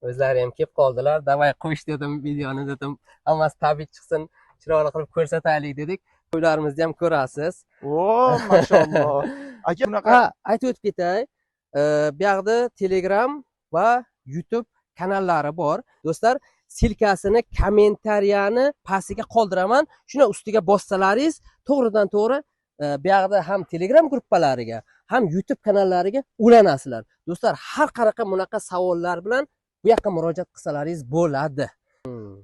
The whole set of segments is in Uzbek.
O'zlari ham kelib qoldilar. Davay qo'yish dedim, videoni dedim. Hammasi tabiiy chiqsin, chiroyli qilib ko'rsataylik dedik. To'ylarimizni ham ko'rasiz. O, maşallah. Aka bunaqa. Ha, aytib o'tib ketay. Bu yoqda Telegram va YouTube kanallari bor. Do'stlar, silkasini kommentariyani pastiga qoldiraman. Shuni ustiga bossalaringiz, to'g'ridan-to'g'ri bu yoqda ham Telegram gruppalariga, ham YouTube kanallariga ulanasizlar. Do'stlar, har qanaqa bunaqa savollar bilan bu yoqqa murojaat qilsalaringiz bo'ladi.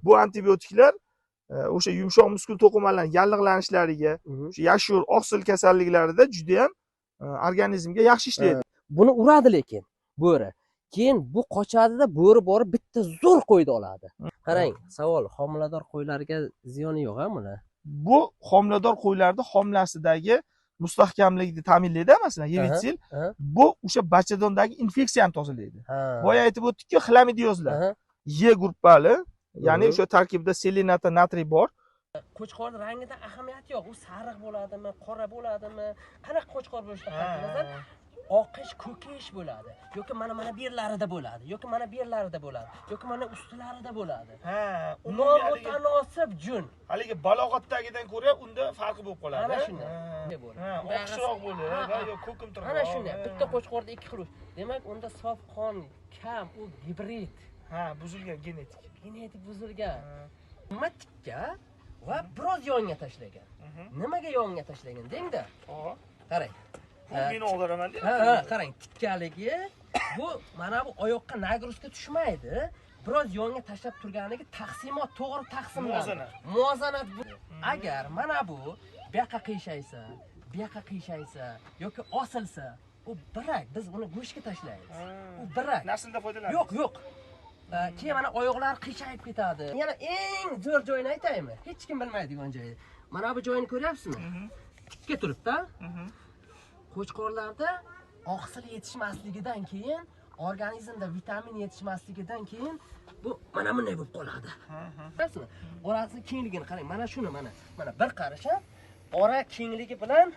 Bu antibiotiklar o'sha yumshoq muskul to'qimalarning yallig'lanishlariga, o'sha yashur, oqsil kasalliklarida juda ham organizmga yaxshi ishlaydi. Buni uradi lekin bo'ri. Keyin bu qochadida bo'ri borib bitta zo'r qo'yni oladi. Qarang, savol, homilador qo'ylarga ziyoni yo'q-a buni? Bu homilador qo'ylarning homilasidagi mustahkamlikni ta'minlaydi, masalan, Yevitsil. Bu o'sha bachadondagi infeksiyani tozalaydi. Boya aytib o'tdikki, xlamidiyozlar. E guruhi, ya'ni o'sha tarkibida selenat, natriy bor. Qo'chqorning rangidan ahamiyati yo'q. U sariq bo'ladimi, qora bo'ladimi, qanaqa qo'chqor bo'lishidan qat'iy nazar oqish, ko'kish bo'ladi. Yoki mana bu yerlarida bo'ladi, yoki mana bu yerlarida bo'ladi, yoki mana ustilarida bo'ladi. Nomutanosib jun. Haligi balog'atdagidan ko'ra unda farqi bo'lib qoladi. Mana shunday. Oqishroq bo'ladi va yo ko'kimtirroq. Mana shunday. Bitta qo'chqorda ikki xil. Demak, unda sof qon kam, u gibrid. Buzilgan genetik. Genetik buzilgan. Nima tikka va biroz yonga tashlagan. Nimaga yonga tashlagan deng-da? Qarang. Buni o'ldiraman deydi. Qarang, tikkaligi bu mana bu oyoqqa nagruzka tushmaydi. Biroz yonga tashlab turganligi taqsimot, to'g'ri taqsimlanadi. Muvozanat bu. Agar mana bu yoqqa qiyshaysa, bu yoqqa qiyshaysa yoki osilsa, u birak, biz uni go'shtga tashlaymiz. U birak. Naslda foydalanamiz. Yo'q. Keyin mana oyoqlar qiyshayib ketadi. Yana eng zo'r joyini aytaymi? Hech kim bilmaydigan joyi. Mana bu joyini ko'ryapsizmi? Tikka turibdi. Qo'chqorlarda oqsil yetishmasligidan keyin, organizmda vitamin yetishmasligidan keyin bu mana bunday bo'lib qoladi. Ko'ryapsizmi? Orasi kengligini qarang. Mana shuni mana bir qarasha ora kengligi bilan.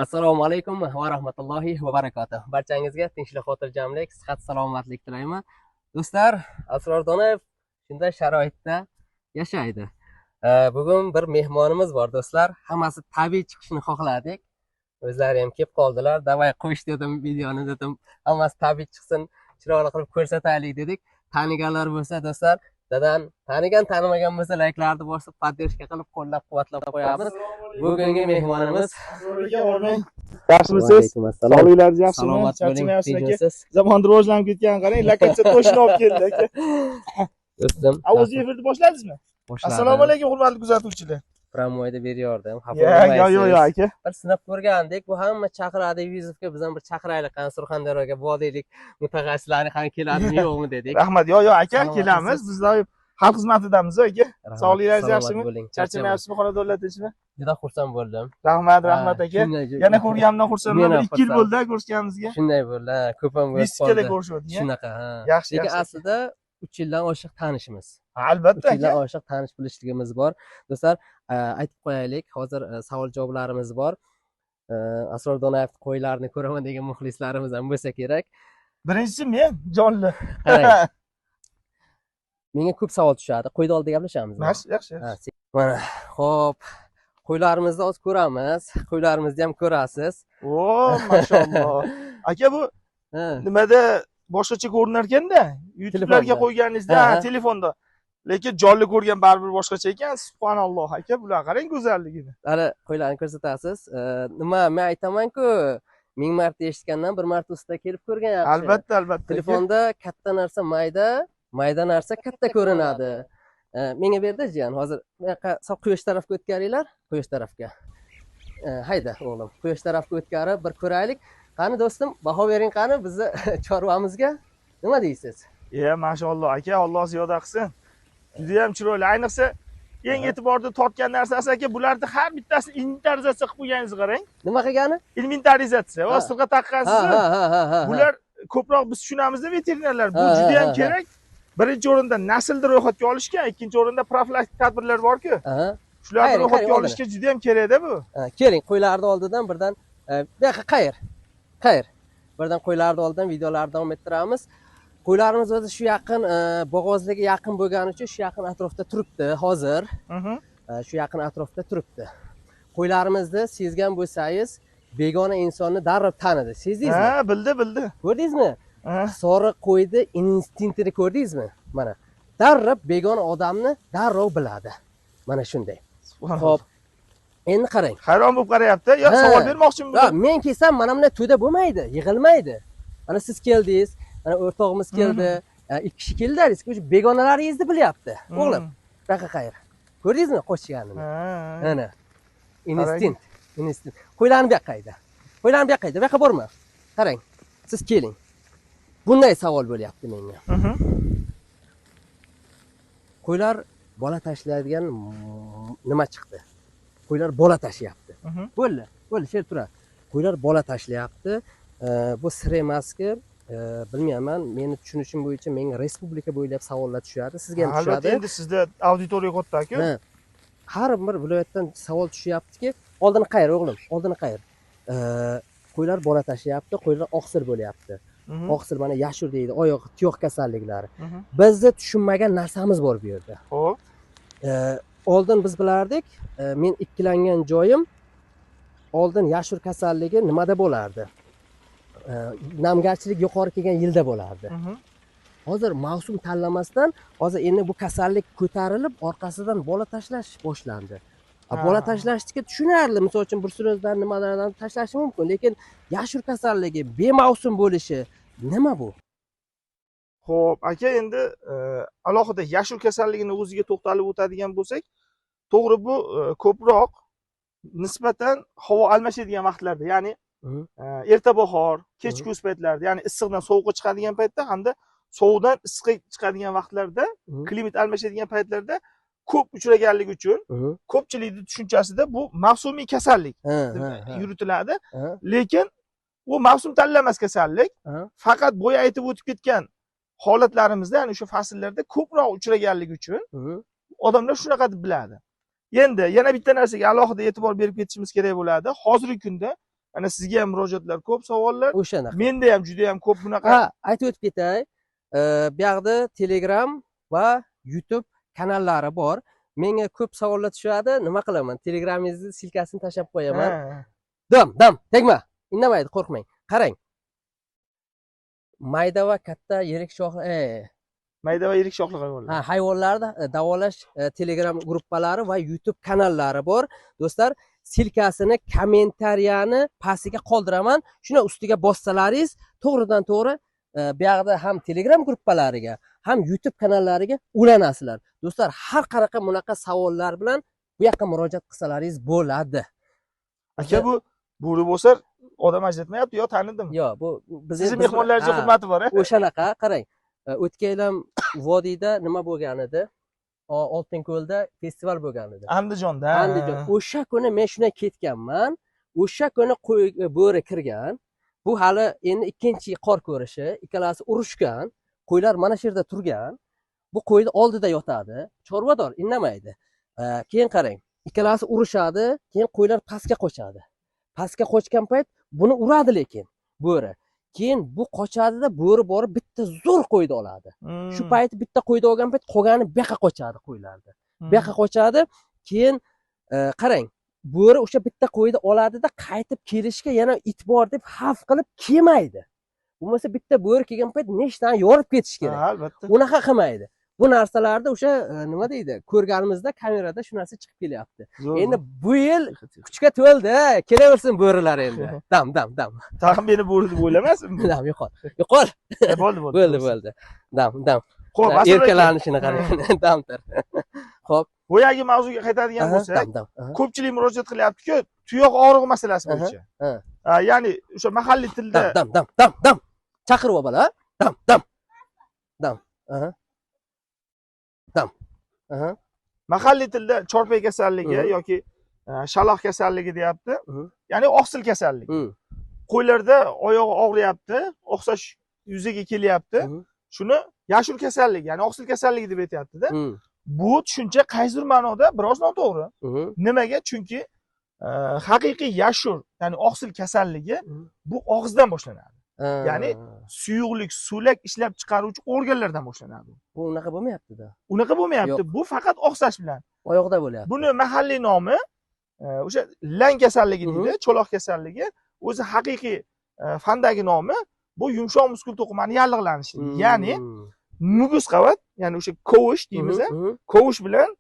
Assalomu alaykum va rahmatullohi va barakatuh. Barchangizga tinchlik, xotirjamlik, sihat, salomatlik tilayman. Do'stlar, Asror Donayev shunday sharoitda yashaydi. Bugun bir mehmonimiz bor do'stlar. Hammasi tabiiy chiqishini xohladik. O'zlari ham kelib qoldilar. Davay qo'yish dedim, videoni dedim. Hammasi tabiiy chiqsin, chiroyli qilib ko'rsataylik dedik. Taniganlar bo'lsa do'stlar, dadan tanigan, tanimagan bo'lsa layklarni bosib, poddershka qilib, qo'llab-quvvatlab qo'yamiz. Bugungi mehmonimiz Yaxshimisiz? Sog'liklaringiz yaxshimi? Charchamayapsiz aka? Zamon rivojlanib ketgan, qarang, lakacha to'shini olib keldi aka. Do'stim, o'zingiz efirni boshladingizmi? Assalomu alaykum, hurmatli kuzatuvchilar. Promoyda beryordim. Yo'q aka. Bir sinab ko'rgandik. Bu hamma chaqiradi Yuzovga, biz ham bir chaqiraylik, qani Surxondaryoga vodiylik mutaxassislarni qani keladimi, yo'qmi dedik. Rahmat. Yo'q aka, kelamiz. Biz doim xalq xizmatidamiz aka. Sog'liklaringiz yaxshimi? Charchamayapsizmi, xonadonlar tinchmi? Juda xursand bo'ldim. Rahmat aka. Yana ko'rganimdan xursandman. 2 yil bo'ldi ko'rishganimizga. Shunday bo'ldi. Ko'p ham bo'ldi. Viskada ko'rishdik. Shunaqa, ha. Yaxshi. Lekin aslida 3 yildan oshiq tanishimiz. Albatta aka. 3 yildan oshiq tanish bilishligimiz bor. Do'stlar, aytib qo'yaylik, hozir savol javoblarimiz bor. Asror Donayev qo'ylarni ko'raman degan muxlislarimiz ham bo'lsa kerak. Birinchisi men jonli. Menga ko'p savol tushadi. Qo'yni oldida gaplashamiz. Yaxshi. Mana, xo'p. Qo'ylarimizni hozir ko'ramiz. Qo'ylarimizni ham ko'rasiz. O, mashalloh. Aka bu nimada boshqacha ko'rinar ekanda? YouTube'larga qo'yganingizda, telefonda. Lekin jonli ko'rgan baribir boshqacha ekan. Subhanalloh aka, bular qarang go'zalligini. Hali qo'ylarni ko'rsatasiz. Nima men aytaman-ku, 1000 marta eshitgandan bir marta ustida kelib ko'rgan yaxshi. Albatta. Telefonda katta narsa mayda narsa katta ko'rinadi. Menga berdi jiyan, hozir bu yoqqa quyosh tarafga o'tkaringlar, quyosh tarafga. Hayda o'g'lim, quyosh tarafga o'tkarib bir ko'raylik. Qani do'stim, baho bering qani bizni chorvamizga. Nima deysiz? Mashalloh aka, Alloh ziyoda qilsin. Juda ham chiroyli. Ayniqsa eng e'tiborni tortgan narsasi aka, bularni har bittasini inventarizatsiya qilib qo'yganingizni qarang. Nima qilgani? Inventarizatsiya. Ostiga taqqansiz. Bular ko'proq biz tushunamizda veterinarlar. Bu juda ham kerak. Birinchi o'rinda naslni ro'yxatga olishga, ikkinchi o'rinda profilaktik tadbirlar bor-ku. Shularni ro'yxatga olishga juda ham kerak-da bu. Keling, qo'ylarni oldidan birdan bu yoqqa qayr. Birdan qo'ylarni oldidan videolarni davom ettiramiz. Qo'ylarimiz o'zi shu yaqin bo'g'ozlarga yaqin bo'lgani uchun shu yaqin atrofda turibdi hozir. Shu yaqin atrofda turibdi. Qo'ylarimizni sezgan bo'lsangiz, begona insonni darrov tanidi. Sezdingizmi? Ha, bildi. Ko'rdingizmi? Soriq qo'ydi instinktini ko'rdingizmi? Mana darrov begona odamni darrov biladi. Mana shunday. Xo'p. Endi qarang. Hayron bo'lib qarayapti. Yo, savol bermoqchimisiz? Yo, men kelsam mana bunday to'da bo'lmaydi, yig'ilmaydi. Mana siz keldingiz, mana o'rtog'imiz keldi, ikki kishi keldingiz, o'sha begonalaringizni bilyapti. O'g'lim, bunaqa qayr. Ko'rdingizmi qo'shganini? Mana. Instinkt. Qo'ylarni bu yoqqa bu yoqqa borma. Qarang, siz keling. Bunday savol bo'lyapti menga. Qo'ylar bola tashlaydigan nima chiqdi? Qo'ylar bola tashlayapti. Bo'ldi, sher turadi. Qo'ylar bola tashlayapti. Bu sir emaski, bilmayman, meni tushunishim bo'yicha menga respublika bo'ylab savollar tushadi. Sizga ham tushadi. Albatta, endi sizda auditoriya katta-ku. Har bir viloyatdan savol tushyaptiki, oldini qayir o'g'lim, oldini qayir. Qo'ylar bola tashlayapti, qo'ylar oqsil bo'lyapti. Oqsil mana yashur deydi, oyoq, tuyoq kasalliklari. Bizda tushunmagan narsamiz bor bu yerda. Xo'p. Oldin biz bilardik, men ikkilangan joyim oldin yashur kasalligi nimada bo'lardi? Namgarchilik yuqori kelgan yilda bo'lardi. Hozir mavsum tanlamasdan, hozir endi bu kasallik ko'tarilib, orqasidan bola tashlash boshlandi. Bola tashlashga tushunarli, misol uchun bruselozdan nimalardan tashlashi mumkin, lekin yashur kasalligi bemavsum bo'lishi nima bu? Xo'p, aka, endi alohida yashur kasalligini o'ziga to'xtalib o'tadigan bo'lsak, to'g'ri bu ko'proq nisbatan havo almashadigan vaqtlarda, ya'ni erta bahor, kech kuz paytlarida, ya'ni issiqdan sovuqqa chiqadigan paytda hamda sovuqdan issiqqa chiqadigan vaqtlarda, klimat almashadigan paytlarda ko'p uchraganligi uchun ko'pchilikning tushunchasida bu mavsumiy kasallik yuritiladi. Lekin bu mavsum tanlamas kasallik. Faqat boya aytib o'tib ketgan holatlarimizda, ya'ni o'sha fasllarda ko'proq uchraganligi uchun odamlar shunaqa deb biladi. Endi yana bitta narsaga alohida e'tibor berib ketishimiz kerak bo'ladi. Hozirgi kunda ana sizga ham murojaatlar ko'p, savollar. O'shanaqa. Menda ham juda ham ko'p bunaqa. Aytib o'tib ketay. Bu yoqda Telegram va YouTube kanallari bor. Menga ko'p savollar tushadi. Nima qilaman? Telegramingizni silkasini tashlab qo'yaman. Dam, tegma. Indamaydi, qo'rqmang. Qarang. Mayda va katta yirik shoxli hayvonlar. Hayvonlarni davolash Telegram gruppalari va YouTube kanallari bor. Do'stlar, silkasini kommentariyani pastiga qoldiraman. Shuni ustiga bossalaringiz, to'g'ridan-to'g'ri bu yoqda ham Telegram gruppalariga, ham YouTube kanallariga ulanasizlar. Do'stlar, har qanaqa bunaqa savollar bilan bu yoqqa murojaat qilsalaringiz bo'ladi. Aka, bu bo'ri bo'lsa odam ajratmayapti yo tanidimi? Yo'q, bu bizning mehmonlarga hurmati bor. O'shanaqa, qarang. O'tgan vodiyda nima bo'lgan edi? Oltinko'lda festival bo'lgan edi. Andijonda. O'sha kuni men shunday ketganman. O'sha kuni bo'ri kirgan. Bu hali endi ikkinchi qor ko'rishi, ikkalasi urushgan. Qo'ylar mana shu yerda turgan. Bu qo'yni oldida yotadi. Chorvador indamaydi. Keyin qarang, ikkalasi urushadi, keyin qo'ylar pastga qochadi. Pastga qochgan payt buni uradi lekin bo'ri. Keyin bu qochadida bo'ri borib bitta zo'r qo'yni oladi. Shu payt bitta qo'yni olgan payt qolgani bu yoqqa qochadi qo'ylarda. Bu yoqqa qochadi. Keyin qarang, bo'ri o'sha bitta qo'yni oladida qaytib kelishga yana it bor deb xavf qilib kelmaydi. Bo'lmasa bitta bo'ri kelgan payt neshtani yorib ketish kerak. Albatta. Unaqa qilmaydi. Bu narsalarda o'sha nima deydi? Ko'rganimizda kamerada shu narsa chiqib kelyapti. Endi bu yil kuchga to'ldi, kelaversin bo'rilar endi. Dam. Tag'in meni bo'ri deb o'ylamasmi? Dam, yo'qol. Bo'ldi. Dam. Xo'p, erkalanishini qarang. Damdir. Xo'p, boyagi mavzuga qaytadigan bo'lsak, ko'pchilik murojaat qilyapti-ku, tuyoq og'rig'i masalasi bo'yicha. Ya'ni o'sha mahalliy tilda dam. Chaqirib ol bola. Dam. Mahalliy tilda chorpay kasalligi yoki shaloq kasalligi deyapti. Ya'ni oqsil kasalligi. Qo'ylarda oyog'i og'riyapti, o'xshash yuzaga kelyapti. Shuni yashur kasalligi, ya'ni oqsil kasalligi deb aytayapti-da. Bu tushuncha qaysidir ma'noda biroz noto'g'ri. Nimaga? Chunki haqiqiy yashur, ya'ni oqsil kasalligi bu og'izdan boshlanadi. Ya'ni suyuqlik, so'lak ishlab chiqaruvchi organlardan boshlanadi. Bu unaqa bo'lmayapti-da. Unaqa bo'lmayapti. Bu faqat oqsash bilan. Oyoqda bo'lyapti. Buni mahalliy nomi o'sha lang kasalligi deydi, cho'loq kasalligi. O'zi haqiqiy fandagi nomi bu yumshoq muskul to'qimani yallig'lanishi. Ya'ni muguz qavat, ya'ni o'sha kovush deymiz, kovush bilan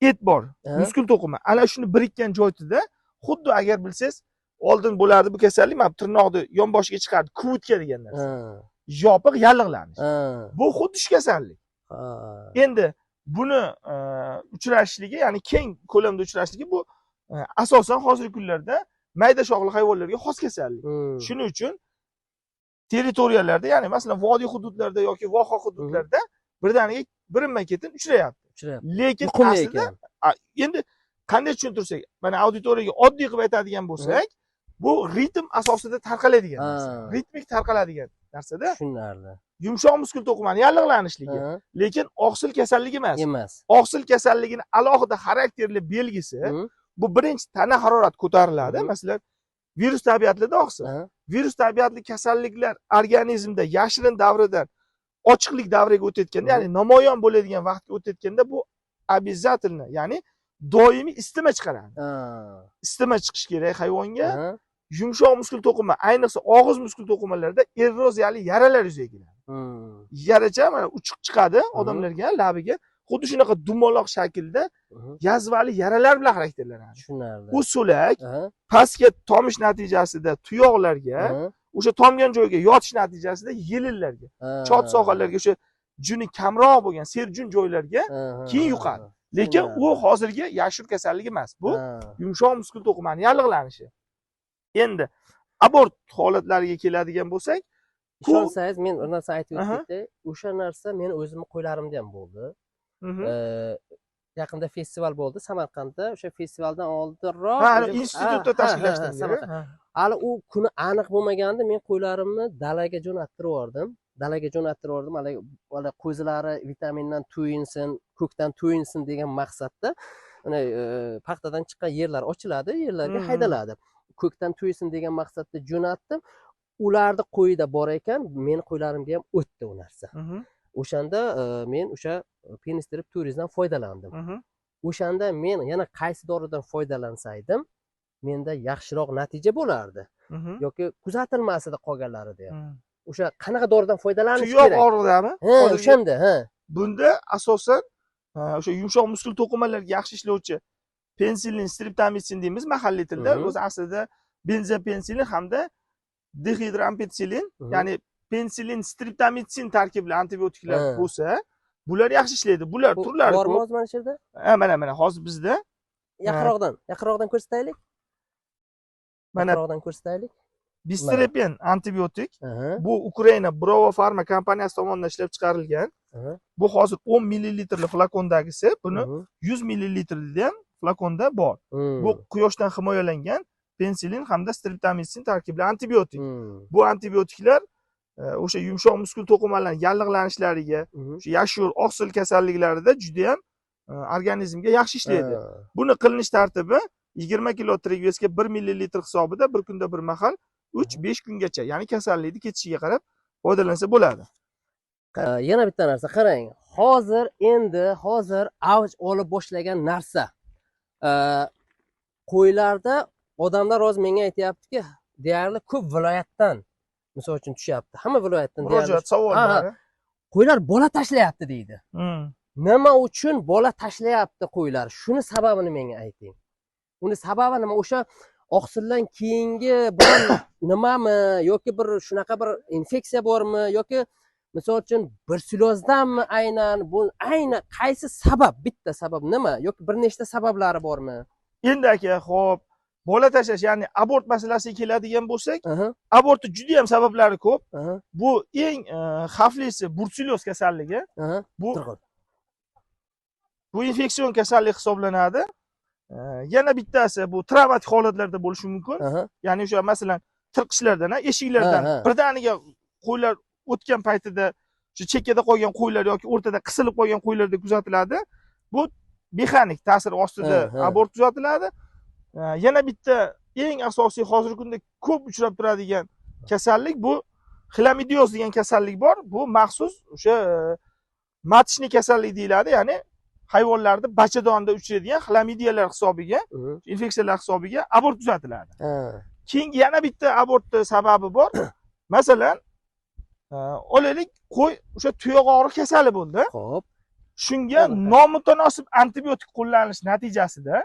et bor, muskul to'qima. Ana shuni birikkan joyida, xuddi agar bilsangiz, oldin bo'lardi bu kasallik, mana tirnoqni yonboshiga chiqardi, kuvutka degan narsa. Yopiq yallig'lanish. Bu xuddi shu kasallik. Endi buni uchrashishligi, ya'ni keng ko'lamda uchrashishligi bu asosan hozirgi kunlarda mayda shoxli hayvonlarga xos kasallik. Shuning uchun territoriyalarda, ya'ni masalan vodiy hududlarda yoki voha hududlarda birdaniga birinma-ketin uchrayapti. Lekin aslida endi qanday tushuntirsak, mana auditoriyaga oddiy qilib aytadigan bo'lsak, bu ritm asosida tarqaladigan narsa. Ritmik tarqaladigan narsada. Tushunarli. Yumshoq muskul to'qimani yallig'lanishligi, lekin oqsil kasalligi emas. Oqsil kasalligining alohida xarakterli belgisi bu birinchi tana harorati ko'tariladi. Masalan, virus tabiatida oqsil. Virus tabiatli kasalliklar organizmda yashirin davridan ochiqlik davriga o'tayotganda, ya'ni namoyon bo'ladigan vaqtga o'tayotganda bu обязательно, ya'ni doimiy isitma chiqaradi. Isitma chiqish kerak hayvonga. Yumshoq muskul to'qima, ayniqsa og'iz muskul to'qimalarida eroziyali yaralar yuzaga keladi. Yaracha mana uchiq chiqadi odamlarga, labiga, xuddi shunaqa dumaloq shaklda yazvali yaralar bilan xarakterlanadi. Tushunarli. U so'lak pastga tomish natijasida tuyoqlarga, o'sha tomgan joyga yotish natijasida yelillarga, chot sohalarga, o'sha juni kamroq bo'lgan serjun joylarga keyin yuqadi. Lekin u hozirgi yashil kasalligi emas. Bu yumshoq muskul to'qimani yallig'lanishi. Endi abort holatlariga keladigan bo'lsak, ishonsangiz, men bir narsa aytib o'tdim. O'sha narsa men o'zimni qo'ylarimda ham bo'ldi. Yaqinda festival bo'ldi Samarqandda. O'sha festivaldan oldinroq institutda tashkillashtirilgan. Hali u kuni aniq bo'lmaganda men qo'ylarimni dalaga jo'nattirib yubordim. Hali qo'zilari vitamindan to'yinsin, ko'kdan to'yinsin degan maqsadda paxtadan chiqqan yerlar ochiladi, yerlarga haydaladi. Ko'kdan to'ysin degan maqsadda jo'natdim. Ularni qo'yida bor ekan, meni qo'ylarimga ham o'tdi u narsa. O'shanda men o'sha penistrip turizmdan foydalandim. O'shanda men yana qaysi doridan foydalansaydim, menda yaxshiroq natija bo'lardi. Yoki kuzatilmasida qolganlarida ham. O'sha qanaqa doridan foydalanish kerak? Tuyoq og'rig'idami? O'shanda, Bunda asosan o'sha yumshoq muskul to'qimalarga yaxshi ishlovchi pensilin, streptomitsin deymiz mahalliy tilda. O'zi aslida benzopensilin hamda dihidroampetsilin, ya'ni pensilin, streptomitsin tarkibli antibiotiklar bo'lsa, bular yaxshi ishlaydi. Bular turlari bormi hozir mana shu yerda? Mana hozir bizda yaqinroqdan ko'rsataylik. Yaqinroqdan ko'rsataylik. Bistripen antibiotik. Bu Ukraina Bravo Pharma kompaniyasi tomonidan ishlab chiqarilgan. Bu hozir 10 ml flakondagisi, buni 100 ml ham flakonda bor. Bu quyoshdan himoyalangan pensilin hamda streptomitsin tarkibli antibiotik. Bu antibiotiklar o'sha yumshoq muskul to'qimalarning yallig'lanishlariga, o'sha yashil oqsil kasalliklarida juda ham organizmga yaxshi ishlaydi. Buni qilinish tartibi 20 kilo trigvesga 1 ml hisobida bir kunda bir mahal 3-5 kungacha, ya'ni kasallikni ketishiga qarab foydalansa bo'ladi. Yana bitta narsa qarang. Hozir avj olib boshlagan narsa. Qo'ylarda odamlar hozir menga aytayaptiki, deyarli ko'p viloyatdan misol uchun tushyapti. Hamma viloyatdan murojaat savollar. Qo'ylar bola tashlayapti deydi. Nima uchun bola tashlayapti qo'ylar? Shuni sababini menga ayting. Uni sababi nima? O'sha oqsildan keyingi bir nimami yoki bir shunaqa bir infeksiya bormi yoki misol uchun bruselozdanmi aynan qaysi sabab? Bitta sabab nima yoki bir nechta sabablari bormi? Endi aka, xo'p, bola tashlash, ya'ni abort masalasiga keladigan bo'lsak, abortning juda ham sabablari ko'p. Bu eng xavflisi bruseloz kasalligi. Bu infeksion kasallik hisoblanadi. Yana bittasi bu travmatik holatlarda bo'lishi mumkin. Ya'ni o'sha masalan tirqishlardan, eshiklardan birdaniga qo'ylar o'tgan paytida shu chekkada qolgan qo'ylar yoki o'rtada qisilib qolgan qo'ylarda kuzatiladi. Bu mexanik ta'sir ostida abort kuzatiladi. Yana bitta eng asosiy hozirgi kunda ko'p uchrab turadigan kasallik bu xlamidioz degan kasallik bor. Bu maxsus o'sha matishni kasallik deyiladi, ya'ni hayvonlarda bachadonda uchraydigan xlamidiyalar hisobiga, infeksiyalar hisobiga abort kuzatiladi. Keyingi yana bitta abortni sababi bor. Masalan, olaylik, qo'y o'sha tuyoq og'riq kasali bo'ldi. Xo'p. Shunga nomutanosib antibiotik qo'llanilish natijasida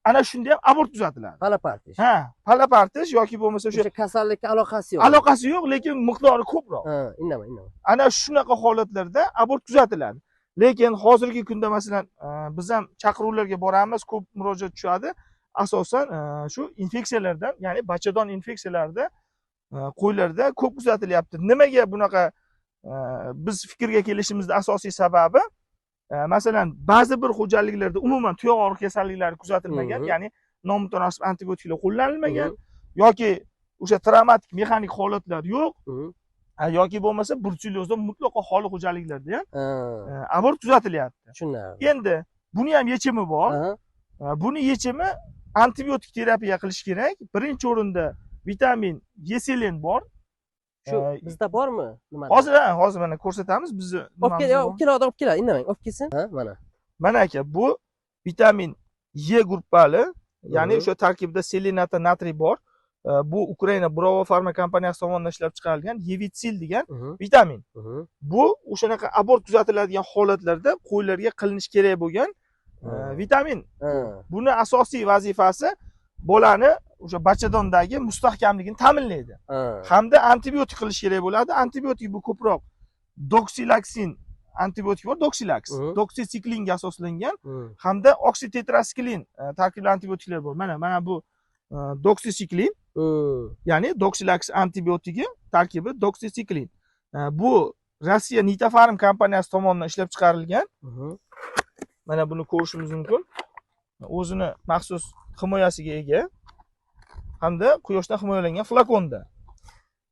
ana shunda ham abort kuzatiladi. Palapartish. Ha, palapartish yoki bo'lmasa o'sha kasallikka aloqasi yo'q. Aloqasi yo'q, lekin miqdori ko'proq. Indamay. Ana shunaqa holatlarda abort kuzatiladi. Lekin hozirgi kunda masalan biz ham chaqiruvlarga boramiz, ko'p murojaat tushadi. Asosan shu infeksiyalardan, ya'ni bachadon infeksiyalarida qo'ylarda ko'p kuzatilyapti. Nimaga bunaqa biz fikrga kelishimizning asosiy sababi, masalan, ba'zi bir xo'jaliklarda umuman tuyoq og'riq kasalliklari kuzatilmagan, ya'ni nomutanosib antibiotiklar qo'llanilmagan yoki o'sha travmatik mexanik holatlar yo'q, yoki bo'lmasa brutsellozda mutlaqo xoli xo'jaliklarda ham abort kuzatilyapti. Tushunarli. Endi buni ham yechimi bor. Buni yechimi antibiotik terapiya qilish kerak. Birinchi o'rinda vitamin E-selen bor. Shu bizda bormi? Nima? Hozir mana ko'rsatamiz bizni. Olib keladi, indamang, olib kelsin. Mana. Mana aka, bu vitamin E guruhali, ya'ni o'sha tarkibida selenata natriy bor. Bu Ukraina Bravo Pharma kompaniyasi tomonidan ishlab chiqarilgan Yevitsil degan vitamin. Bu o'shanaqa abort kuzatiladigan holatlarda qo'ylarga qilinish kerak bo'lgan vitamin. Buni asosiy vazifasi bolani o'sha bachadondagi mustahkamligini ta'minlaydi. Hamda antibiotik qilish kerak bo'ladi. Antibiotik bu ko'proq doksilaksin antibiotik bor, doksilax. Doksisiklinga asoslangan hamda oksitetraskilen tarkibli antibiotiklar bor. Mana bu doksisiklin, ya'ni doksilax antibiotigi tarkibi doksisiklin. Bu Rossiya Nitofarm kompaniyasi tomonidan ishlab chiqarilgan. Mana buni ko'rishimiz mumkin. O'zini maxsus himoyasiga ega hamda quyoshdan himoyalangan flakonda.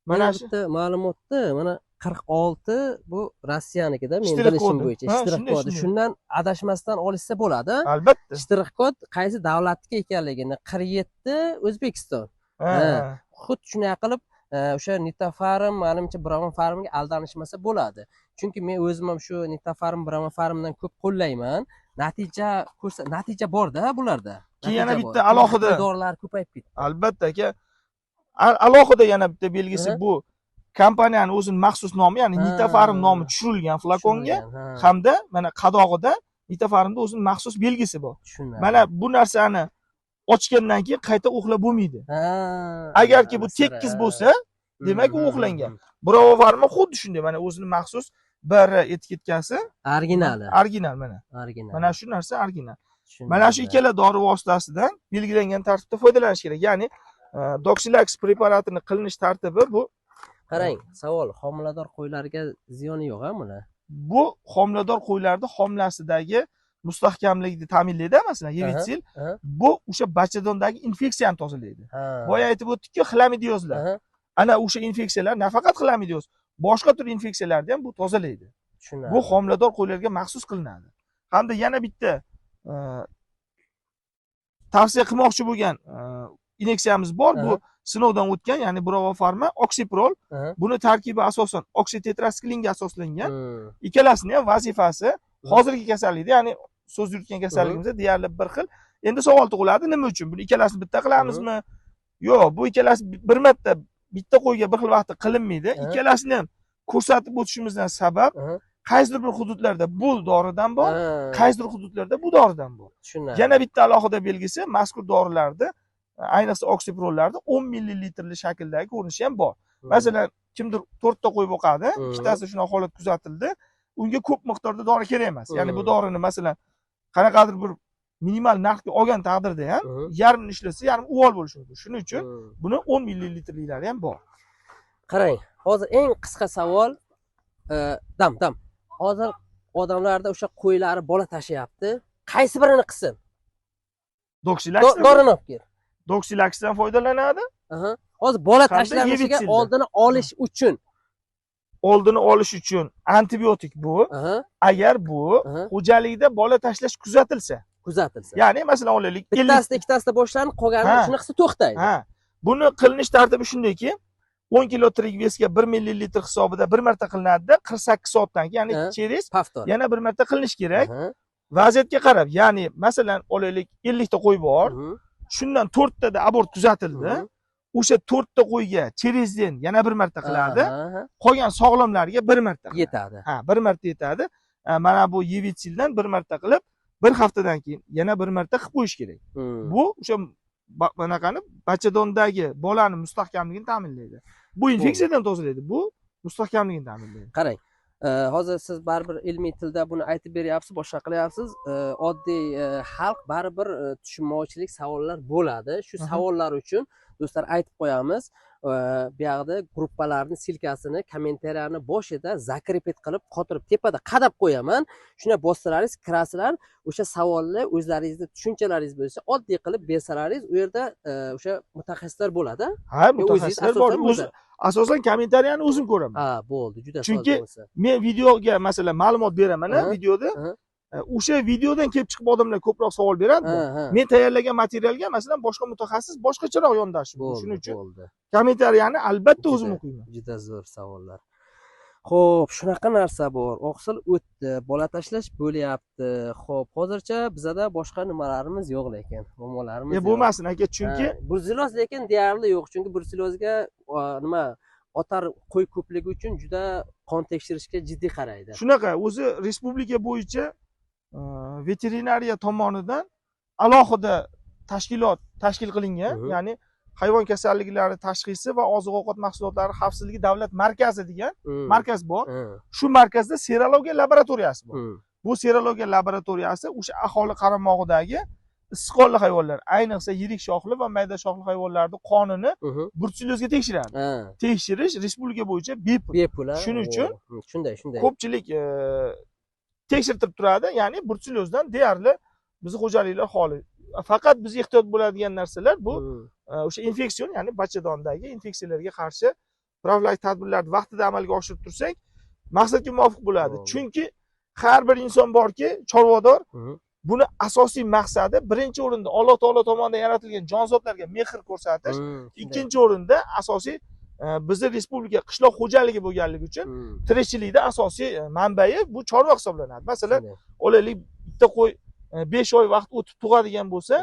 Mana bitta ma'lumotni, mana 46 bu Rossiyanikida, men bilishim bo'yicha shtrix kodi. Shundan adashmasdan olishsa bo'ladi. Albatta. Shtrix kod qaysi davlatniki ekanligini, 47 O'zbekiston. Xuddi shunday qilib o'sha Nitofarm, menimcha Bravo Pharmga aldanishmasa bo'ladi. Chunki men o'zim ham shu Nitofarm, Bravo Pharmdan ko'p qo'llayman. Natija bor-da bularda. Yana bitta alohida dorilar ko'payib ketdi. Albatta aka. Alohida yana bitta belgisi bu kompaniyaning o'zining maxsus nomi, ya'ni Nitofarm nomi tushirilgan flakonga hamda mana qadog'ida Nitofarmda o'zining maxsus belgisi bor. Mana bu narsani ochgandan keyin qayta o'qlab bo'lmaydi. Agarki bu tekis bo'lsa, demak u o'qlangan. Bravo Pharma xuddi shunday, mana o'zining maxsus bir etiketkasi original mana. Mana shu narsa original. Mana shu ikkala dori vositasidan belgilangan tartibda foydalanish kerak. Ya'ni doksilax preparatini qilinish tartibi bu. Qarang, savol, homilador qo'ylarga ziyoni yo'q-a buni? Bu homilador qo'ylarda homilasidagi mustahkamlikni ta'minlaydi, masalan, Yevitsil. Bu o'sha bachadondagi infeksiyani tozalaydi. Boya aytib o'tdik-ku, xlamidiozlar. Ana o'sha infeksiyalar, nafaqat xlamidioz, boshqa tur infeksiyalarni ham bu tozalaydi. Bu homilador qo'ylarga maxsus qilinadi. Hamda yana bitta tavsiya qilmoqchi bo'lgan inyeksiyamiz bor. Bu sinovdan o'tgan, ya'ni Bravo Pharma Oxiprol. Buni tarkibi asosan oksitetraskilinga asoslangan. Ikkalasini ham vazifasi hozirgi kasallikda, ya'ni so'z yuritgan kasalligimizda deyarli bir xil. Endi savol tug'iladi, nima uchun? Buni ikkalasini bitta qilamizmi? Yo'q, bu ikkalasi bir marta bitta qo'yga bir xil vaqtda qilinmaydi. Ikkalasini ham ko'rsatib o'tishimizdan sabab qaysidir bir hududlarda bu doridan bor, qaysidir hududlarda bu doridan bor. Yana bitta alohida belgisi, mazkur dorilarda, ayniqsa oksiprollarda 10 millilitrli shakldagi ko'rinishi ham bor. Masalan, kimdir 4 ta qo'y boqadi, ikkitasi shunaqa holat kuzatildi, unga ko'p miqdorda dori kerak emas. Ya'ni bu dorini masalan qanaqadir bir minimal narxga olgan taqdirda ham yarmini ishlasa, yarim uvol bo'lishi mumkin. Shuning uchun buni 10 millilitrliklari ham bor. Qarang, hozir eng qisqa savol, dam. Hozir odamlarda o'sha qo'ylari bola tashiyapti. Qaysi birini qilsin? Dorini olib kel. Doksilaxdan foydalanadi. Hozir bola tashlanishiga oldini olish uchun antibiotik bu. Agar bu xo'jalikda bola tashlash kuzatilsa. Ya'ni masalan olaylik, bittasida ikkitasida boshlanib qolgani shunaqasi to'xtaydi. Buni qilinish tartibi shundayki, 10 kilo tirik vesga 1 millilitr hisobida bir marta qilinadi-da, 48 soatdan keyin, ya'ni через Paftor. yana bir marta qilinish kerak. Vaziyatga qarab, ya'ni masalan olaylik 50 ta qo'y bor. Shundan 4 tada abort tuzatildi. O'sha 4 ta qo'yga cherezdin yana bir marta qiladi. Qolgan sog'lomlarga bir marta yetadi. Ha, bir marta yetadi. Mana bu Yevitsildan bir marta qilib, bir haftadan keyin yana bir marta qilib qo'yish kerak. Bu o'sha bunaqani bachadondagi bolani mustahkamligini ta'minlaydi. Bu infeksiyadan tozalaydi. Bu mustahkamligini ta'minlaydi. Qarang, hozir siz baribir ilmiy tilda buni aytib beryapsiz, boshqa qilyapsiz. Oddiy xalq baribir tushunmovchilik savollar bo'ladi. Shu savollar uchun do'stlar aytib qo'yamiz. Bu yerda gruppalarning silkasini kommentariyani boshida zakrepet qilib, qotirib tepada qadab qo'yaman. Shuna bossalaringiz, kirasizlar, o'sha savolni o'zlaringizning tushunchalaringiz bo'lsa, oddiy qilib bersalaringiz, u yerda o'sha mutaxassislar bo'ladi. Ha, mutaxassislar bor. Asosan kommentariyani o'zim ko'raman. Ha, bo'ldi, juda soz Chunki bo'lsa. men videoga masalan ma'lumot beraman, videoda o'sha videodan kelib chiqib odamlar ko'proq savol beradi. Men tayyorlagan materialga masalan boshqa mutaxassis boshqacharoq yondashib. Shuning uchun kommentariyani albatta o'zim o'qiyman. Juda zo'r savollar. Xo'p, shunaqa narsa bor. Oqsil o'tdi, bola tashlash bo'lyapti. Xo'p, hozircha bizada boshqa nimalarimiz yo'q lekin, muammolarimiz yo'q. Bo'lmasin aka, chunki bruselloz lekin deyarli yo'q. Chunki bruselozga nima otar qo'y ko'pligi uchun juda qon tekshirishga jiddiy qaraydi. Shunaqa, o'zi respublika bo'yicha veterinariya tomonidan alohida tashkilot tashkil qilingan, ya'ni hayvon kasalliklari tashxisi va oziq-ovqat mahsulotlari xavfsizligi davlat markazi degan markaz bor. Shu markazda serologiya laboratoriyasi bor. Bu serologiya laboratoriyasi o'sha aholi qaramog'idagi issiqxonli hayvonlar, ayniqsa yirik shoxli va mayda shoxli hayvonlarning qonini brutsellozga tekshiradi. Tekshirish respublika bo'yicha bepul. Shuning uchun shunday ko'pchilik tekshirtirib turadi. Ya'ni brutsellozdan deyarli bizning xo'jaliklar xoli. Faqat biz ehtiyot bo'ladigan narsalar bu o'sha infeksion, ya'ni bachadondagi infeksiyalarga qarshi profilaktik tadbirlarni vaqtida amalga oshirib tursak, maqsadga muvofiq bo'ladi. Chunki har bir inson borki, chorvador, buni asosiy maqsadi birinchi o'rinda Alloh taolo tomonidan yaratilgan jonzotlarga mehr ko'rsatish, ikkinchi o'rinda asosiy bizning respublika qishloq xo'jaligi bo'lganligi uchun tirikchilikda asosiy manbai bu chorva hisoblanadi. Masalan, olaylik bitta qo'y 5 oy vaqt o'tib tug'adigan bo'lsa,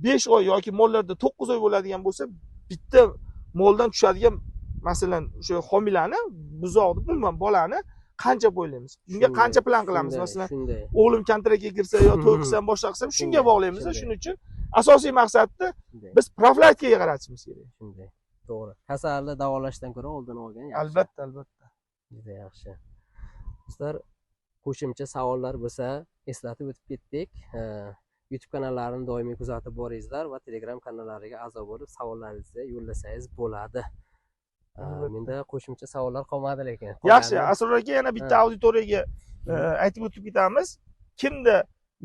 5 oy yoki mollarda 9 oy bo'ladigan bo'lsa, bitta moldan tushadigan masalan o'sha homilani, buzoqni, umuman bolani qancha qo'ylaymiz? Shunga qancha plan qilamiz? Masalan, o'g'lim kontraktga kirsa yo to'y qilsam, boshqa qilsam, shunga bog'laymiz. Shuning uchun asosiy maqsadni biz profilaktikaga qaratishimiz kerak. Shunday. To'g'ri. Kasalni davolashdan ko'ra oldini olgan yaxshi. Albatta. Juda yaxshi. Sizlar qo'shimcha savollar bo'lsa, eslatib o'tib ketdik. YouTube kanallarini doimiy kuzatib boringizlar va Telegram kanallariga a'zo bo'lib savollaringizni yo'llasangiz bo'ladi. Menda qo'shimcha savollar qolmadi lekin. Yaxshi, Asror aka, yana bitta auditoriyaga aytib o'tib ketamiz. Kimda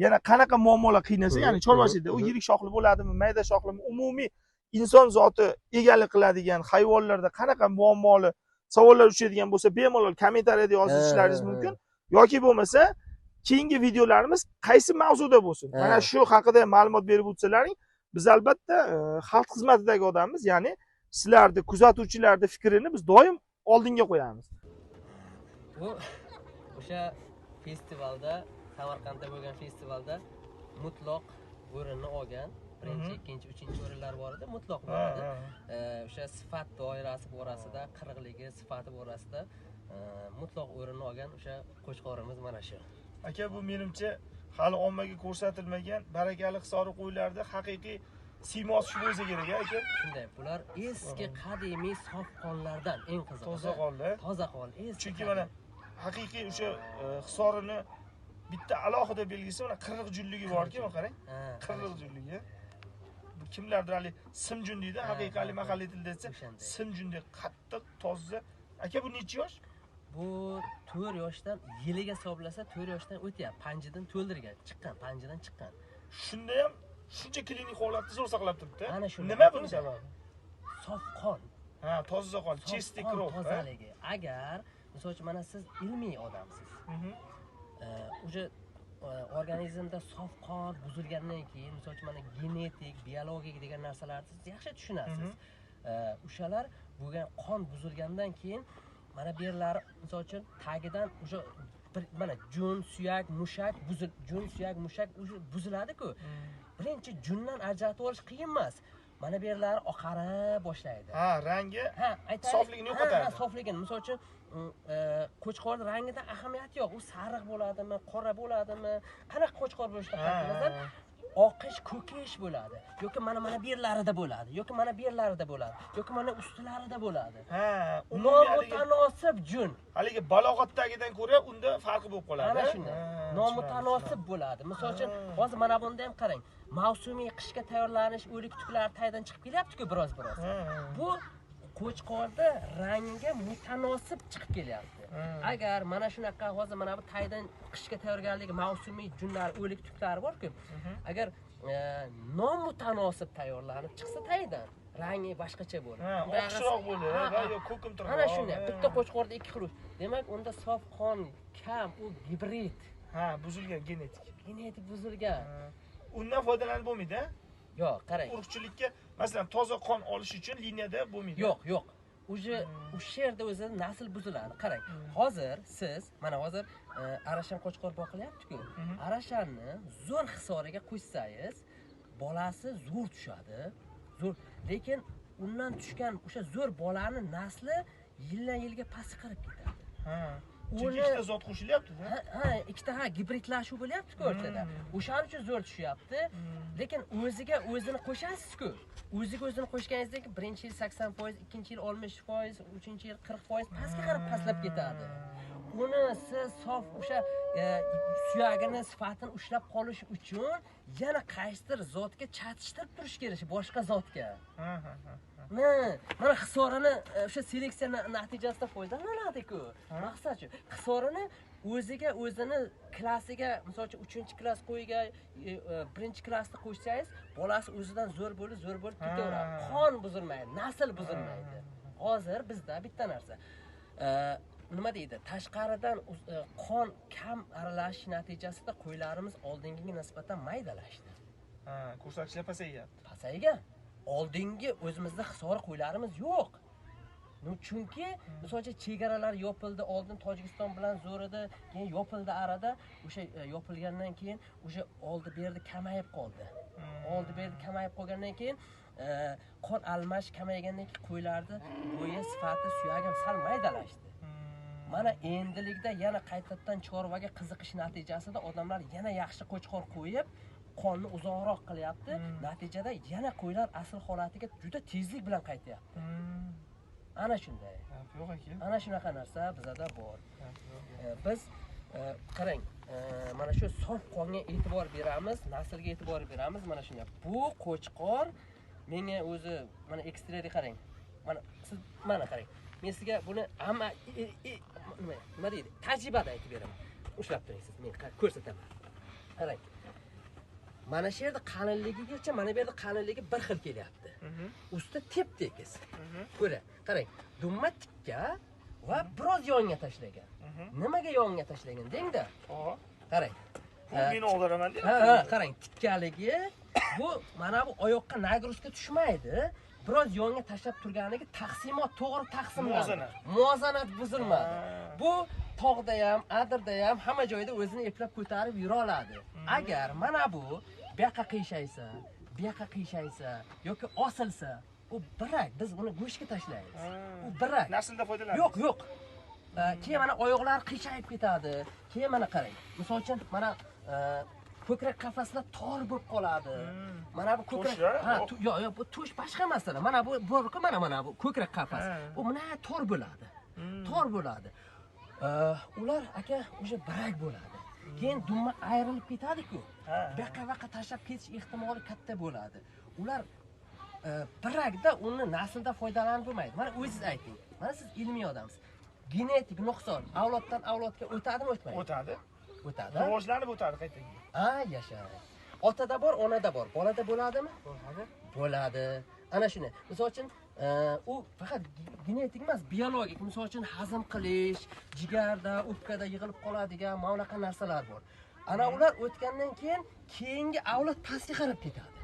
yana qanaqa muammolar qiynasa, ya'ni chorvachilikda u yirik shoxli bo'ladimi, mayda shoxlimi, umumiy inson zoti egalik qiladigan hayvonlarda qanaqa muammoli savollar uchraydigan bo'lsa, bemalol kommentariyada yozishlaringiz mumkin. Yoki bo'lmasa, keyingi videolarimiz qaysi mavzuda bo'lsin, mana shu haqida ma'lumot berib o'tsalaring, biz albatta xalq xizmatidagi odammiz, ya'ni sizlarni kuzatuvchilarning fikrini biz doim oldinga qo'yamiz. Bu o'sha festivalda, Samarqandda bo'lgan festivalda mutlaq o'rinni olgan. Birinchi, ikkinchi, uchinchi o'rinlar bor edi, mutlaq bo'ladi. O'sha sifat doirasi borasida, qirg'ligi, sifati borasida mutlaq o'rinni olgan o'sha qo'chqorimiz mana shu. Aka, bu menimcha hali ommaga ko'rsatilmagan barakali hisori qo'ylarda haqiqiy siymosi shu bo'lsa kerak aka. Shunday, bular eski qadimiy sof qonlardan, eng qizig'i toza qonlar. Toza qon, eski. Chunki mana haqiqiy o'sha hisorini bitta alohida belgisi mana qirg'iq junligi borki, qarang. Qirg'iq junligi. Bu kimlardir hali simjun deydi, haqiqiy mahalliy tilda aytsa, simjundek qattiq, toza. Aka, bu necha yosh? Bu 4 yoshdan, yiliga hisoblasa 4 yoshdan o'tyapti. Panjidan to'ldirgan, panjidan chiqqan. Shunda ham shuncha klinik holatni zo'r saqlab turibdi. Ana shu. Nima buning sababi? Sof qon. Ha, toza qon, chistый кровь. Tozaligi. Agar, misol uchun, mana siz ilmiy odamsiz. O'sha organizmda sof qon buzilgandan keyin, misol uchun, mana genetik, biologik degan narsalarni siz yaxshi tushunasiz. O'shalar bo'lgan qon buzilgandan keyin mana bu yerlari misol uchun tagidan o'sha mana jun, suyak, mushak buziladi-ku. Birinchi jundan ajratib olish qiyin emas. Mana bu yerlari oqara boshlaydi. Ha, rangi aytaylik, sofligini yo'qotadi. Sofligini. Misol uchun qo'chqor rangidan ahamiyati yo'q. U sariq bo'ladimi, qora bo'ladimi, qanaqa qo'chqor bo'lishidan qat'iy nazar oqish, ko'kish bo'ladi. Yoki mana bu yerlarida bo'ladi, yoki mana bu yerlarida bo'ladi, yoki mana ustilarida bo'ladi. Ha, nomutanosib jun. Haligi balog'atdagidan ko'ra unda farqi bo'lib qoladi. Mana shunday. Nomutanosib bo'ladi. Misol uchun, hozir mana bunda ham qarang. Mavsumiy qishga tayyorlanish o'lik tuklar taydan chiqib kelyapti-ku biroz. Bu qo'chqorda rangiga mutanosib chiqib kelyapti. Agar mana shunaqa hozir mana bu taydan qishga tayyorgarligi mavsumiy junlar, o'lik tuklari bor-ku. Agar nomutanosib tayyorlanib chiqsa taydan rangi boshqacha bo'ladi. Oqshoq bo'ladi va yo ko'kimtir. Mana shunday. Bitta qo'chqorda ikki xil. Demak, unda sof qon kam, u gibrid. Ha, buzilgan genetik. Genetik buzilgan. Undan foydalanib bo'lmaydi, ha? Yo'q, qarang. Urug'chilikka, masalan, toza qon olish uchun liniyada bo'lmaydi. Yo'q. O'sha yerda o'zi nasl buziladi. Qarang. Hozir siz mana hozir arashan qo'chqor boqilyapti-ku. Arashanni zo'r hisoriga qo'ysangiz, bolasi zo'r tushadi. Lekin undan tushgan o'sha zo'r bolani nasli yildan-yilga pasayib ketadi. Chunki ikkita zot qo'shilyapti-da. Ikkita gibridlashuv bo'lyapti-ku o'rtada. O'shaning uchun zo'r tushyapti. Lekin o'zini qo'shasiz-ku. O'zini qo'shganingizda birinchi yil 80%, ikkinchi yil 60%, uchinchi yil 40% pastga qarab pastlab ketadi. Uni siz sof o'sha suyagini sifatini ushlab qolish uchun yana qaysidir zotga chatishtirib turish kerak, boshqa zotga. Mana hisorini o'sha seleksiya natijasida foydalanadi-ku. Maqsad-chi, hisorini o'zini klassiga, misol uchun 3-klass qo'yga 1-klassda qo'ysangiz, bolasi o'zidan zo'r bo'lib ketaveradi. Qon buzilmaydi, nasl buzilmaydi. Hozir bizda bitta narsa. Nima deydi? Tashqaridan qon kam aralashish natijasida qo'ylarimiz oldingiga nisbatan maydalashdi. Ko'rsatkichlar pasayyapti. Pasaygan. Oldingi o'zimizda hisori qo'ylarimiz yo'q. Chunki misol uchun chegaralar yopildi, oldin Tojikiston bilan zo'r edi, keyin yopildi arada. O'sha yopilgandan keyin o'sha oldi berdi kamayib qoldi. Kamayib qolgandan keyin qon almash kamaygandan keyin qo'ylarni bo'yi sifati suyagi sal maydalashdi. Mana endilikda yana qaytadan chorvaga qiziqish natijasida odamlar yana yaxshi qo'chqor qo'yib, qonni uzoqroq qilyapti. Natijada yana qo'ylar asl holatiga juda tezlik bilan qaytyapti. Ana shunday. Yo'q ekan. Ana shunaqa narsa bizda bor. Biz qarang, mana shu sof qonga e'tibor beramiz, naslga e'tibor beramiz. Mana shunday. Bu qo'chqor menga o'zi mana ekstrada qarang. Mana qarang. Men sizga buni hamma nima deydi? Tajribada aytib beraman. Ushlab turing siz, men ko'rsataman. Qarang. Mana shu yerda qalinligigacha mana bu yerda qalinligi bir xil kelyapti. Usti tep-tekis. Ko'ra, qarang. Dumma tikka va biroz yonga tashlagan. Nimaga yonga tashlagan deng-da? Qarang. Buni oldiraman deyapti. Qarang, tikkaligi bu mana bu oyoqqa nagruzka tushmaydi. Biroz yonga tashlab turganligi taqsimot, to'g'ri taqsimlanadi. Muvozanat buzilmadi. Bu tog'da ham, adirda ham hamma joyda o'zini eplab ko'tarib yura oladi. Agar mana bu yoqqa qiyshaysa yoki osilsa, u birak, biz uni go'shtga tashlaymiz. U birak. Naslda foydalanamiz. Yo'q. Keyin mana oyoqlar qiyshayib ketadi. Keyin mana qarang. Misol uchun mana ko'krak qafaslar tor bo'lib qoladi. Mana bu ko'krak, yo'q, bu tush boshqa masala. Mana bu borku, mana bu ko'krak qafas. U mana tor bo'ladi. Ular aka o'sha birak bo'ladi. Keyin dumma ayrilib ketadi-ku. Yoqqa tashlab ketish ehtimoli katta bo'ladi. Ular birakda uni naslda foydalanib bo'lmaydi. Mana o'zingiz ayting. Mana siz ilmiy odamsiz. Genetik nuqson avloddan avlodga o'tadimi, o'tmaydi? O'tadi. Rivojlanib o'tadi qaytaga. Yasha. Otada bor, onada bor. Bolada bo'ladimi? Bo'ladi. Ana shuni. Misol uchun u faqat genetik emas, biologik. Misol uchun hazm qilish, jigarda, o'pkada yig'ilib qoladigan ma'naqa narsalar bor. Ana ular o'tgandan keyin keyingi avlod pastga qarab ketadi.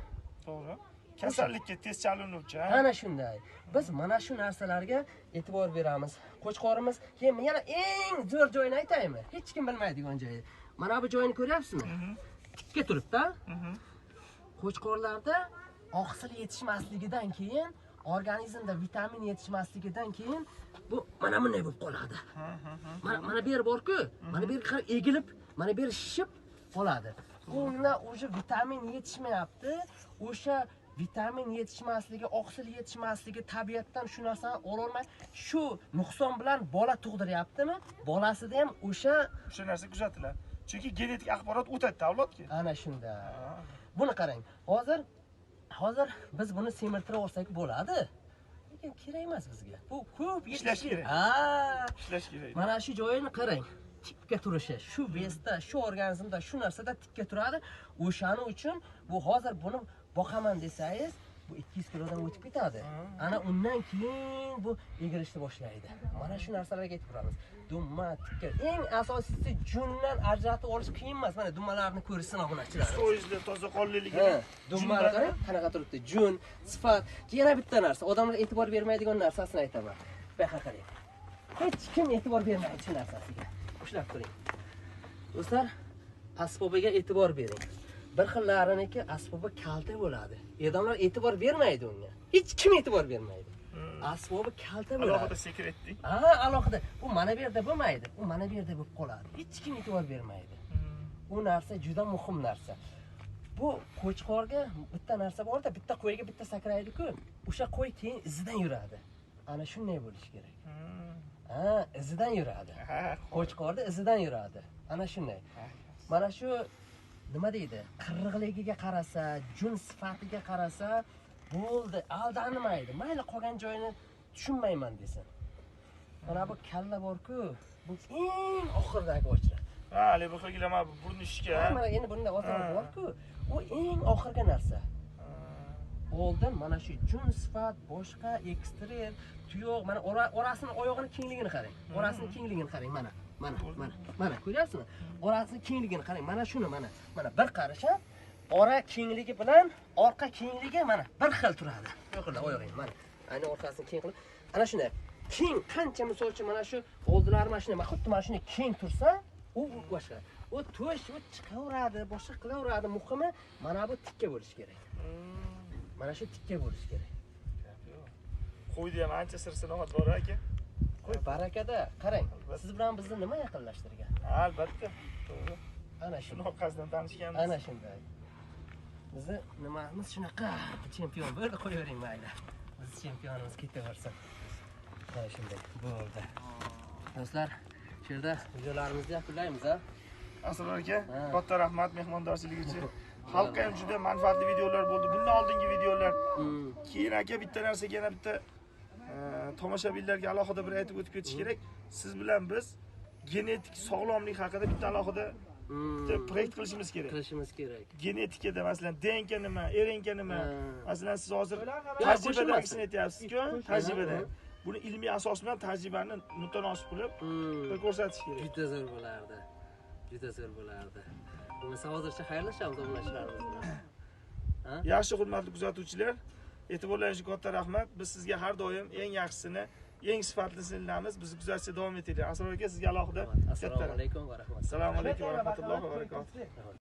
To'g'ri. kasallikka tez chalinuvchi. Ana shunday. Biz mana shu narsalarga e'tibor beramiz. Qo'chqorimiz yana eng zo'r joyini aytaymi? Hech kim bilmaydigan joyi. Mana bu joyini ko'ryapsizmi? Tikka turibdi. Qo'chqorlarda oqsil yetishmasligidan keyin, organizmda vitamin yetishmasligidan keyin bu mana bunday bo'lib qoladi. Mana bu yer bor-ku, mana bu yer egilib, mana bu yer shishib qoladi. Unda o'sha vitamin yetishmayapti. O'sha vitamin yetishmasligi, oqsil yetishmasligi tabiatdan shu narsani ololmay, shu nuqson bilan bola tug'diryaptimi? Bolasida ham o'sha narsa kuzatiladi. Chunki genetik axborot o'tadi avlodga. Ana shunda. Buni qarang. Hozir biz buni semirtirib olsak bo'ladi. Lekin kerak emas bizga. Bu ko'p ishlash kerak. Ishlash kerak. Mana shu joyini qarang. Tikka turishi, shu besda, shu organizmda, shu narsada tikka turadi. O'shaning uchun bu hozir buni boqaman desangiz, bu 200 kilodan o'tib ketadi. Ana undan keyin bu egilishni boshlaydi. Mana shu narsalarga yetib turamiz. Dumma, tikka. Eng asosiysi jundan ajratib olish qiyin emas. Mana dummalarni ko'rishsin obunachilar. So'yizli toza qonliligini. Dummalar qarang, qanaqa turibdi? Jun, sifat. Yana bitta narsa, odamlar e'tibor bermaydigan narsasini aytaman. Baqa qarang. Hech kim e'tibor bermaydi shu narsasiga. Ushlab turing. Do'stlar, asbobiga e'tibor bering. Bir xillariniki asbobi kalta bo'ladi. Odamlar e'tibor bermaydi unga. Hech kim e'tibor bermaydi. Asbobi kalta bo'ladi. Alohida sekretdik. Alohida. Bu mana bu yerda bo'lmaydi. U mana bu yerda bo'lib qoladi. Hech kim e'tibor bermaydi. Bu narsa juda muhim narsa. Bu qo'chqorga bitta narsa bor-da, bitta qo'yga bitta sakraydi-ku. O'sha qo'y keyin izidan yuradi. Ana shunday bo'lish kerak. Izidan yuradi. Qo'chqorda izidan yuradi. Ana shunday. Mana shu nima deydi? Qirriqligiga qarasa, jun sifatiga qarasa, bo'ldi, aldanmaydi. Mayli qolgan joyini tushunmayman desin. Mana bu kalla bor-ku, bu eng oxirdagi ochra. Hali bu xilgilama burni ishga. Mana endi bunda ozroq bor-ku, u eng oxirgi narsa. Oldin mana shu jun sifat, boshqa ekstrer, tuyoq, mana orasini oyog'ini kengligini qarang. Orasini kengligini qarang mana. Mana ko'ryapsizmi? Orasini kengligini qarang. Mana shuni mana bir qarasha ora kengligi bilan orqa kengligi mana bir xil turadi. Yo'qlar oyog'ing mana. Ayni orqasini keng qilib, ana shunday. Keng qancha misol uchun mana shu oldilari mana shunday, xuddi mana shunday keng tursa, u boshqa. U to'sh, u chiqaveradi, boshqa qilaveradi. Muhimi mana bu tikka bo'lish kerak. Mana shu tikka bo'lish kerak. Qo'ydi ham ancha sir-sinoat bor aka. Qo'y barakada. Qarang, siz bilan bizni nima yaqinlashtirgan? Albatta. To'g'ri. Ana shu orqasidan tanishganmiz. Ana shunday. Bizni nimamiz shunaqa, chempion bo'ldi, qo'yavering mayli. Biz chempionimiz ketaversin. Mana shunday bo'ldi. Do'stlar, shu yerda videolarimizni yakunlaymiz, ha? Asror aka, katta rahmat mehmondorchiligi uchun. Xalqqa ham juda manfaatli videolar bo'ldi. Bundan oldingi videolar. Keyin aka bitta narsaga yana bitta tomoshabinlarga alohida bir aytib o'tib ketish kerak. Siz bilan biz genetik sog'lomlik haqida bitta alohida proyekt qilishimiz kerak. Genetikada masalan DNK nima, RNK nima? Masalan siz hozir tajribadan aksini aytyapsiz-ku, tajribadan. Buni ilmiy asos bilan tajribani mutanosib qilib ko'rsatish kerak. Juda zo'r bo'lardi. Juda zo'r bo'lardi. Bo'lmasa hozircha xayrlashamiz o'g'illarimiz bilan. Yaxshi hurmatli kuzatuvchilar, e'tiborlaringiz uchun katta rahmat. Biz sizga har doim eng yaxshisini, eng sifatlisini ilamiz. Bizni kuzatishda davom etinglar. Asror aka, sizga alohida Assalomu alaykum va rahmatullohi. Assalomu alaykum va rahmatullohi va barakatuh.